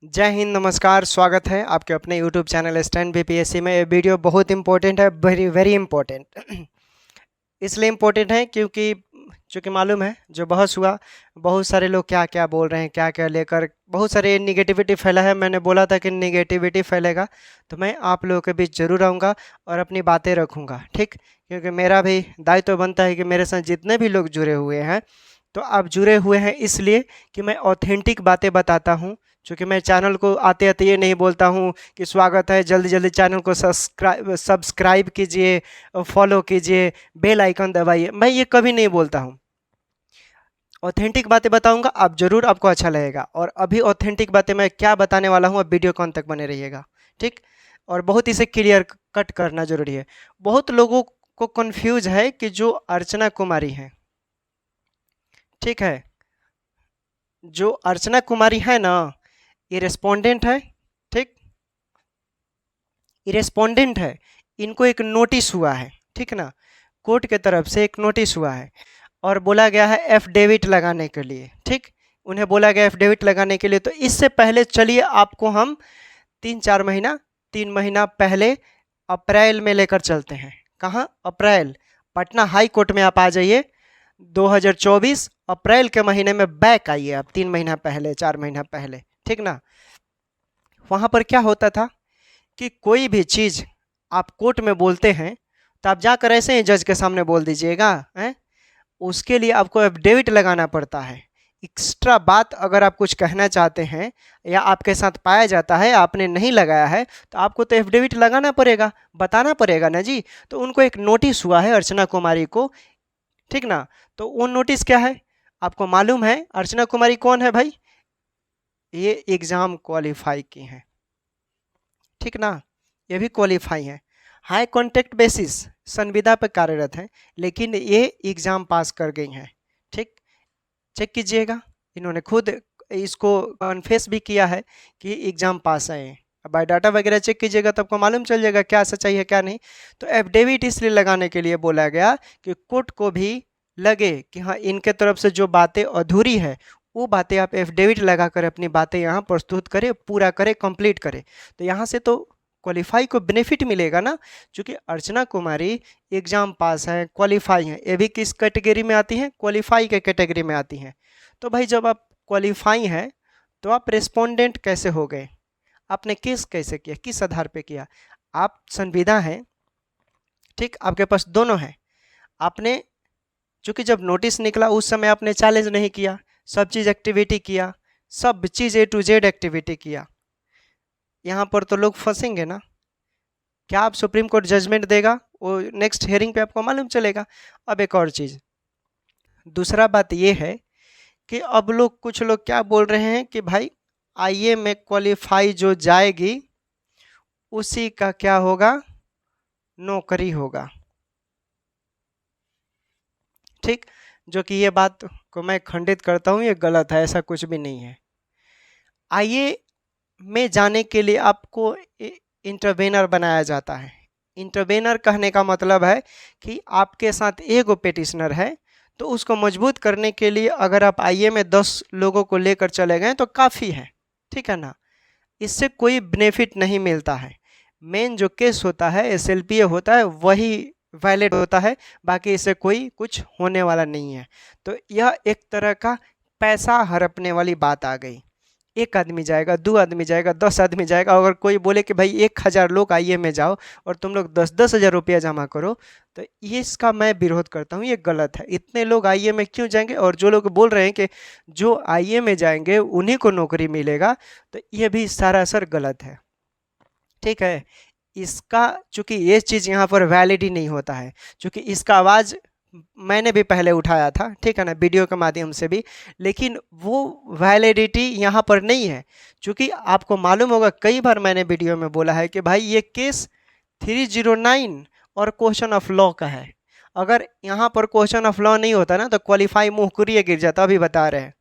जय हिंद, नमस्कार। स्वागत है आपके अपने YouTube चैनल स्टैंड बीपीएससी में। ये वीडियो बहुत इंपॉर्टेंट है, वेरी वेरी इंपॉर्टेंट। इसलिए इम्पोर्टेंट है क्योंकि चूँकि मालूम है जो बहस हुआ, बहुत सारे लोग क्या क्या बोल रहे हैं, क्या क्या लेकर बहुत सारे निगेटिविटी फैला है। मैंने बोला था कि निगेटिविटी फैलेगा तो मैं आप लोगों के बीच ज़रूर आऊँगा और अपनी बातें रखूँगा, ठीक। क्योंकि मेरा भी दायित्व बनता है कि मेरे साथ जितने भी लोग जुड़े हुए हैं, तो आप जुड़े हुए हैं इसलिए कि मैं ऑथेंटिक बातें बताता हूँ। चूँकि मैं चैनल को आते आते ये नहीं बोलता हूँ कि स्वागत है, जल्दी जल्दी चैनल को सब्सक्राइब कीजिए, फॉलो कीजिए, बेल आइकन दबाइए, मैं ये कभी नहीं बोलता हूँ। ऑथेंटिक बातें बताऊंगा, आप जरूर, आपको अच्छा लगेगा। और अभी ऑथेंटिक बातें मैं क्या बताने वाला हूँ, अब वीडियो कौन तक बने रहिएगा, ठीक। और बहुत इसे क्लियर कट करना जरूरी है। बहुत लोगों को कंफ्यूज है कि जो अर्चना कुमारी हैं, ठीक है, जो अर्चना कुमारी है ना, ये रेस्पोंडेंट है, ठीक, ये रेस्पोंडेंट है। इनको एक नोटिस हुआ है, ठीक ना, कोर्ट के तरफ से एक नोटिस हुआ है और बोला गया है एफिडेविट लगाने के लिए, ठीक। उन्हें बोला गया एफिडेविट लगाने के लिए। तो इससे पहले चलिए आपको हम 3 महीना पहले अप्रैल में लेकर चलते हैं। कहाँ? अप्रैल। पटना हाई कोर्ट में आप आ जाइए। 2024 अप्रैल के महीने में बैक आइए आप, 3 महीना पहले, 4 महीना पहले, ठीक ना। वहाँ पर क्या होता था कि कोई भी चीज़ आप कोर्ट में बोलते हैं तो आप जाकर ऐसे ही जज के सामने बोल दीजिएगा, हैं। उसके लिए आपको एफिडेविट लगाना पड़ता है। एक्स्ट्रा बात अगर आप कुछ कहना चाहते हैं या आपके साथ पाया जाता है आपने नहीं लगाया है, तो आपको तो एफिडेविट लगाना पड़ेगा, बताना पड़ेगा ना जी। तो उनको एक नोटिस हुआ है अर्चना कुमारी को, ठीक ना। तो वो नोटिस क्या है आपको मालूम है? अर्चना कुमारी कौन है भाई? ये एग्ज़ाम क्वालिफाई की हैं, ठीक ना, ये भी क्वालिफाई है। हाई कॉन्टैक्ट बेसिस संविदा पर कार्यरत है, लेकिन ये एग्ज़ाम पास कर गई हैं, ठीक। चेक कीजिएगा, इन्होंने खुद इसको कन्फेस भी किया है कि एग्ज़ाम पास आए हैं। बायोडाटा वगैरह चेक कीजिएगा तो आपको मालूम चल जाएगा क्या सच्चाई है क्या नहीं। तो एफिडेविट इसलिए लगाने के लिए बोला गया कि कोर्ट को भी लगे कि हाँ, इनके तरफ से जो बातें अधूरी है वो बातें आप एफिडेविट लगाकर अपनी बातें यहाँ प्रस्तुत करें, पूरा करें, कंप्लीट करें। तो यहाँ से तो क्वालिफाई को बेनिफिट मिलेगा ना, क्योंकि अर्चना कुमारी एग्ज़ाम पास है, क्वालिफाई हैं। ये भी किस कैटेगरी में आती हैं? क्वालिफाई के कैटेगरी में आती हैं। तो भाई जब आप क्वालिफाई हैं तो आप रेस्पोंडेंट कैसे हो गए? आपने केस कैसे किया, किस आधार पे किया? आप संविदा हैं, ठीक, आपके पास दोनों हैं। आपने चूँकि जब नोटिस निकला उस समय आपने चैलेंज नहीं किया, सब चीज़ एक्टिविटी किया, सब चीज़ A to Z एक्टिविटी किया। यहाँ पर तो लोग फंसेंगे ना। क्या आप सुप्रीम कोर्ट जजमेंट देगा, वो नेक्स्ट हियरिंग पे आपको मालूम चलेगा। अब एक और चीज़, दूसरा बात ये है कि अब लोग, कुछ लोग क्या बोल रहे हैं कि भाई आईए में क्वालिफाई जो जाएगी उसी का क्या होगा? नौकरी होगा, ठीक। जो कि ये बात को मैं खंडित करता हूँ, ये गलत है, ऐसा कुछ भी नहीं है। आईए में जाने के लिए आपको इंटरवेनर बनाया जाता है। इंटरवेनर कहने का मतलब है कि आपके साथ एक पेटिशनर है, तो उसको मजबूत करने के लिए अगर आप आईए में 10 लोगों को लेकर चले गए तो काफ़ी है, ठीक है ना। इससे कोई बेनिफिट नहीं मिलता है। मेन जो केस होता है, एसएलपीए होता है, वही वैलिड होता है, बाकी इससे कोई कुछ होने वाला नहीं है। तो यह एक तरह का पैसा हड़पने वाली बात आ गई। एक आदमी जाएगा, 2 आदमी जाएगा, 10 आदमी जाएगा। अगर कोई बोले कि भाई 1000 लोग आईए में जाओ और तुम लोग 10-10 हज़ार रुपया जमा करो, तो ये इसका मैं विरोध करता हूँ, ये गलत है। इतने लोग आईए में क्यों जाएंगे? और जो लोग बोल रहे हैं कि जो आईए में जाएंगे उन्हीं को नौकरी मिलेगा, तो ये भी सरासर गलत है, ठीक है। इसका चूँकि ये चीज़ यहाँ पर वैलिड ही नहीं होता है, चूँकि इसका आवाज़ मैंने भी पहले उठाया था, ठीक है ना, वीडियो के माध्यम से भी, लेकिन वो वैलिडिटी यहाँ पर नहीं है। चूँकि आपको मालूम होगा, कई बार मैंने वीडियो में बोला है कि भाई ये केस 309 और क्वेश्चन ऑफ लॉ का है। अगर यहाँ पर क्वेश्चन ऑफ लॉ नहीं होता ना तो क्वालिफाई मुँह कुरिए गिर जाता। अभी बता रहे हैं,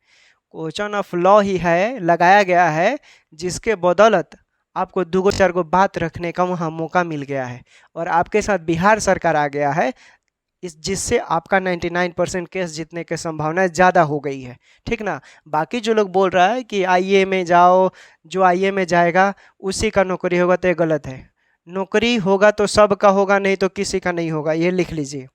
क्वेश्चन ऑफ लॉ ही है, लगाया गया है, जिसके बदौलत आपको 2-4 बात रखने का वहाँ मौका मिल गया है। और आपके साथ बिहार सरकार आ गया है, इस जिससे आपका 99% केस जीतने की संभावना ज़्यादा हो गई है, ठीक ना। बाकी जो लोग बोल रहा है कि आईए में जाओ, जो आईए में जाएगा उसी का नौकरी होगा, तो ये गलत है। नौकरी होगा तो सबका होगा, नहीं तो किसी का नहीं होगा, ये लिख लीजिए,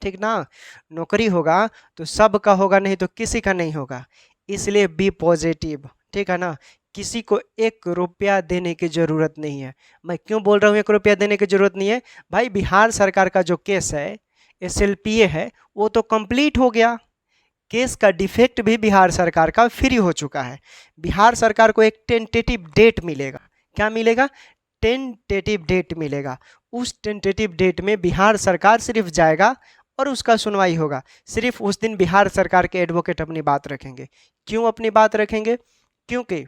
ठीक ना। नौकरी होगा तो सबका होगा, नहीं तो किसी का नहीं होगा। इसलिए बी पॉजिटिव, ठीक है ना। किसी को 1 रुपया देने की जरूरत नहीं है। मैं क्यों बोल रहा हूँ 1 रुपया देने की जरूरत नहीं है? भाई बिहार सरकार का जो केस है, एसएलपीए है, वो तो कंप्लीट हो गया। केस का डिफेक्ट भी बिहार सरकार का फ्री हो चुका है। बिहार सरकार को एक टेंटेटिव डेट मिलेगा। क्या मिलेगा? टेंटेटिव डेट मिलेगा। उस टेंटेटिव डेट में बिहार सरकार सिर्फ जाएगा और उसका सुनवाई होगा। सिर्फ उस दिन बिहार सरकार के एडवोकेट अपनी बात रखेंगे। क्यों अपनी बात रखेंगे? क्योंकि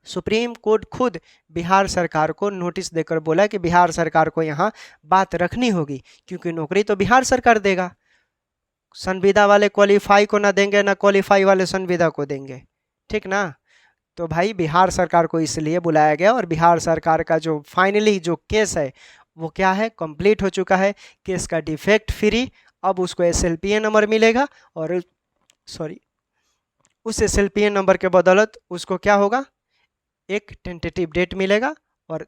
सुप्रीम कोर्ट खुद बिहार सरकार को नोटिस देकर बोला कि बिहार सरकार को यहाँ बात रखनी होगी, क्योंकि नौकरी तो बिहार सरकार देगा। संविदा वाले क्वालिफाई को ना देंगे, ना क्वालिफाई वाले संविदा को देंगे, ठीक ना। तो भाई बिहार सरकार को इसलिए बुलाया गया, और बिहार सरकार का जो फाइनली जो केस है वो क्या है? कंप्लीट हो चुका है। केस का डिफेक्ट फ्री। अब उसको एसएलपीए नंबर मिलेगा, और सॉरी, उस एसएलपीए नंबर के बदौलत उसको क्या होगा? एक टेंटेटिव डेट मिलेगा। और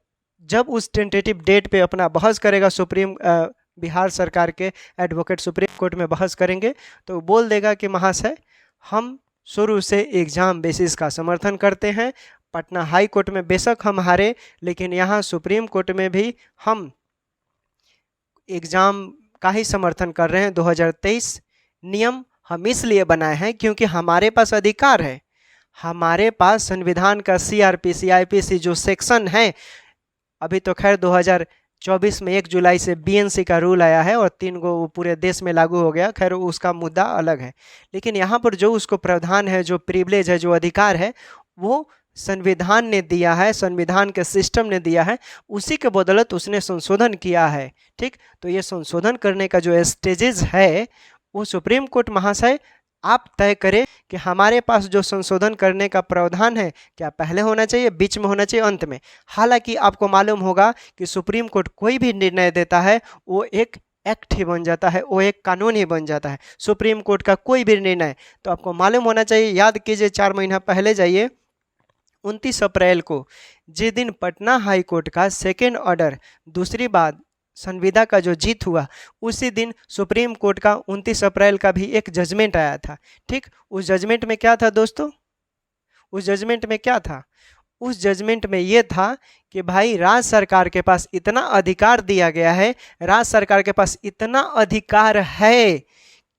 जब उस टेंटेटिव डेट पे अपना बहस करेगा बिहार सरकार के एडवोकेट सुप्रीम कोर्ट में बहस करेंगे, तो बोल देगा कि महाशय, हम शुरू से एग्जाम बेसिस का समर्थन करते हैं। पटना हाई कोर्ट में बेशक हम हारे, लेकिन यहाँ सुप्रीम कोर्ट में भी हम एग्जाम का ही समर्थन कर रहे हैं। 2023 नियम हम इसलिए बनाए हैं क्योंकि हमारे पास अधिकार है। हमारे पास संविधान का सीआरपीसी आईपीसी जो सेक्शन है, अभी तो खैर 2024 में 1 जुलाई से बीएनसी का रूल आया है और 3 गो पूरे देश में लागू हो गया, खैर उसका मुद्दा अलग है। लेकिन यहाँ पर जो उसको प्रावधान है, जो प्रिविलेज है, जो अधिकार है, वो संविधान ने दिया है, संविधान के सिस्टम ने दिया है। उसी के बदौलत उसने संशोधन किया है, ठीक। तो ये संशोधन करने का जो स्टेजेस है, वो सुप्रीम कोर्ट महाशय आप तय करें कि हमारे पास जो संशोधन करने का प्रावधान है, क्या पहले होना चाहिए, बीच में होना चाहिए, अंत में। हालांकि आपको मालूम होगा कि सुप्रीम कोर्ट कोई भी निर्णय देता है वो एक एक्ट ही बन जाता है, वो एक कानून ही बन जाता है। सुप्रीम कोर्ट का कोई भी निर्णय तो आपको मालूम होना चाहिए। याद कीजिए, 4 महीना पहले जाइए, 29 अप्रैल को, जिस दिन पटना हाई कोर्ट का सेकेंड ऑर्डर, दूसरी बार संविदा का जो जीत हुआ, उसी दिन सुप्रीम कोर्ट का 29 अप्रैल का भी एक जजमेंट आया था, ठीक। उस जजमेंट में क्या था दोस्तों? उस जजमेंट में क्या था? उस जजमेंट में ये था कि भाई राज्य सरकार के पास इतना अधिकार दिया गया है, राज्य सरकार के पास इतना अधिकार है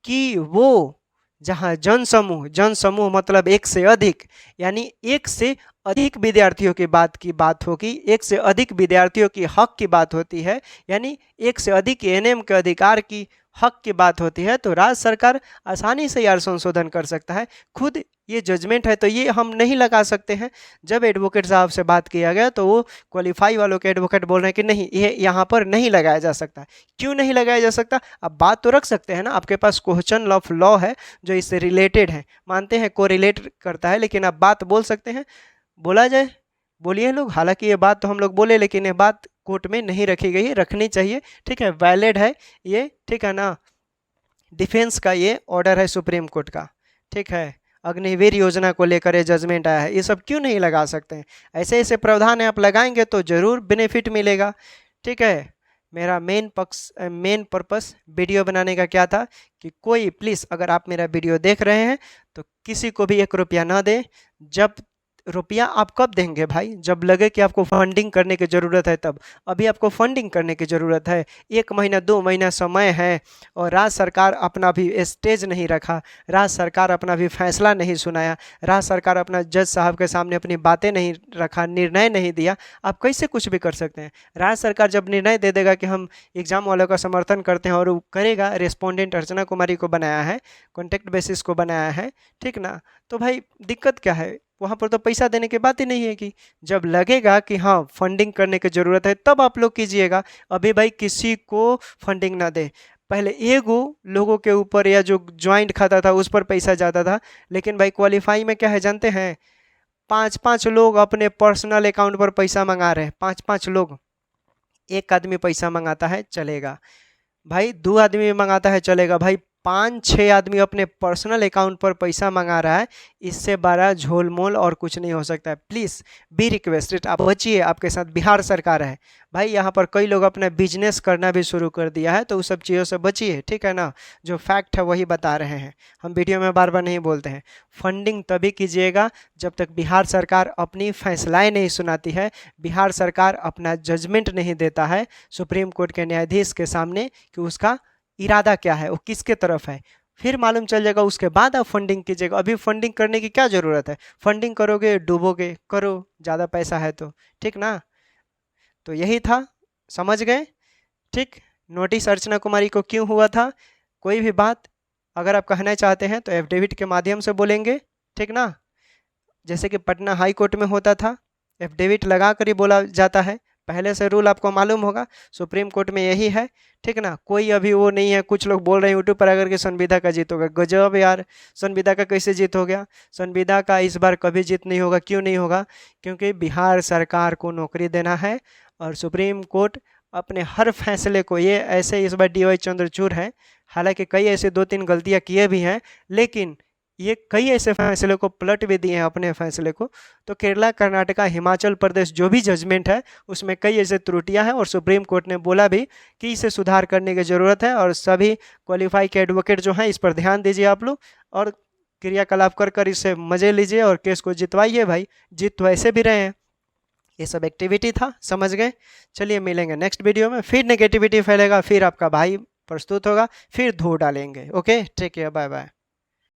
कि वो जहाँ जनसमूह मतलब 1 से अधिक, यानी 1 से अधिक विद्यार्थियों की बात होगी, 1 से अधिक विद्यार्थियों की हक की बात होती है, यानी 1 से अधिक एएनएम के अधिकार की हक की बात होती है, तो राज्य सरकार आसानी से यार संशोधन कर सकता है। खुद ये जजमेंट है, तो ये हम नहीं लगा सकते हैं। जब एडवोकेट साहब से बात किया गया तो वो क्वालिफाई वालों के एडवोकेट बोल रहे हैं कि नहीं, ये यहाँ पर नहीं लगाया जा सकता। क्यों नहीं लगाया जा सकता? अब बात तो रख सकते हैं ना, आपके पास क्वेश्चन ऑफ लॉ है जो इससे रिलेटेड है, मानते हैं को रिलेट करता है, लेकिन आप बात बोल सकते हैं, बोला जाए, बोलिए लोग। हालांकि ये बात तो हम लोग बोले, लेकिन ये बात कोर्ट में नहीं रखी गई, रखनी चाहिए, ठीक है, वैलिड है ये, ठीक है ना। डिफेंस का ये ऑर्डर है सुप्रीम कोर्ट का, ठीक है। अग्निवीर योजना को लेकर ये जजमेंट आया है, ये सब क्यों नहीं लगा सकते हैं? ऐसे ऐसे प्रावधान है, आप लगाएंगे तो जरूर बेनिफिट मिलेगा, ठीक है। मेरा मेन पर्पस वीडियो बनाने का क्या था कि कोई प्लीज़, अगर आप मेरा वीडियो देख रहे हैं तो किसी को भी 1 रुपया ना दे। जब रुपया आप कब देंगे भाई? जब लगे कि आपको फंडिंग करने की ज़रूरत है तब। अभी आपको फंडिंग करने की ज़रूरत है, 1 महीना 2 महीना समय है, और राज्य सरकार अपना भी स्टेज नहीं रखा, राज्य सरकार अपना भी फैसला नहीं सुनाया, राज्य सरकार अपना जज साहब के सामने अपनी बातें नहीं रखा, निर्णय नहीं दिया। आप कैसे कुछ भी कर सकते हैं? राज्य सरकार जब निर्णय दे देगा कि हम एग्ज़ाम वालों का समर्थन करते हैं, और वो करेगा, रेस्पोंडेंट अर्चना कुमारी को बनाया है, कॉन्टैक्ट बेसिस को बनाया है, ठीक ना, तो भाई दिक्कत क्या है? वहाँ पर तो पैसा देने की बात ही नहीं है। कि जब लगेगा कि हाँ फंडिंग करने की ज़रूरत है तब आप लोग कीजिएगा। अभी भाई किसी को फंडिंग ना दे। पहले एगो लोगों के ऊपर या जो ज्वाइंट खाता था उस पर पैसा जाता था, लेकिन भाई क्वालिफाई में क्या है जानते हैं? 5-5 लोग अपने पर्सनल अकाउंट पर पैसा मंगा रहे हैं, 5-5 लोग, एक आदमी पैसा मंगाता है, चलेगा। भाई 2 आदमी भी मंगाता है चलेगा भाई, 5-6 आदमी अपने पर्सनल अकाउंट पर पैसा मंगा रहा है, इससे बड़ा झोलमोल और कुछ नहीं हो सकता है। प्लीज़ बी रिक्वेस्टेड, आप बचिए, आपके साथ बिहार सरकार है भाई। यहाँ पर कई लोग अपना बिजनेस करना भी शुरू कर दिया है, तो उस सब चीज़ों से बचिए, ठीक है ना। जो फैक्ट है वही बता रहे हैं, हम वीडियो में बार बार नहीं बोलते हैं। फंडिंग तभी कीजिएगा जब तक बिहार सरकार अपनी फैसलाएँ नहीं सुनाती है, बिहार सरकार अपना जजमेंट नहीं देता है सुप्रीम कोर्ट के न्यायाधीश के सामने कि उसका इरादा क्या है, वो किसके तरफ है। फिर मालूम चल जाएगा, उसके बाद आप फंडिंग कीजिएगा। अभी फंडिंग करने की क्या ज़रूरत है, फंडिंग करोगे डूबोगे, करो ज़्यादा पैसा है तो, ठीक ना। तो यही था, समझ गए, ठीक। नोटिस अर्चना कुमारी को क्यों हुआ था, कोई भी बात अगर आप कहना चाहते हैं तो एफिडेविट के माध्यम से बोलेंगे, ठीक ना। जैसे कि पटना हाई कोर्ट में होता था, एफिडेविट लगा कर ही बोला जाता है, पहले से रूल आपको मालूम होगा। सुप्रीम कोर्ट में यही है, ठीक ना। कोई अभी वो नहीं है, कुछ लोग बोल रहे हैं यूट्यूब पर अगर कि संविदा का जीत होगा, गजब यार, संविदा का कैसे जीत हो गया। संविदा का इस बार कभी जीत नहीं होगा। क्यों नहीं होगा, क्योंकि बिहार सरकार को नौकरी देना है और सुप्रीम कोर्ट अपने हर फैसले को, ये ऐसे इस बार डी वाई चंद्रचूड़ है, हालांकि कई ऐसे 2-3 गलतियां किए भी हैं, लेकिन ये कई ऐसे फैसले को पलट भी दिए हैं अपने फैसले को। तो केरला, कर्नाटका, हिमाचल प्रदेश जो भी जजमेंट है उसमें कई ऐसे त्रुटियां हैं और सुप्रीम कोर्ट ने बोला भी कि इसे सुधार करने की ज़रूरत है। और सभी क्वालिफाई के एडवोकेट जो हैं इस पर ध्यान दीजिए आप लोग, और क्रियाकलाप कर कर इससे मज़े लीजिए और केस को जितवाइए भाई। जीत तो ऐसे भी रहे हैं। ये सब एक्टिविटी था, समझ गए। चलिए मिलेंगे नेक्स्ट वीडियो में, फिर नेगेटिविटी फैलेगा, फिर आपका भाई प्रस्तुत होगा, फिर धो डालेंगे। Okay, take care, bye bye.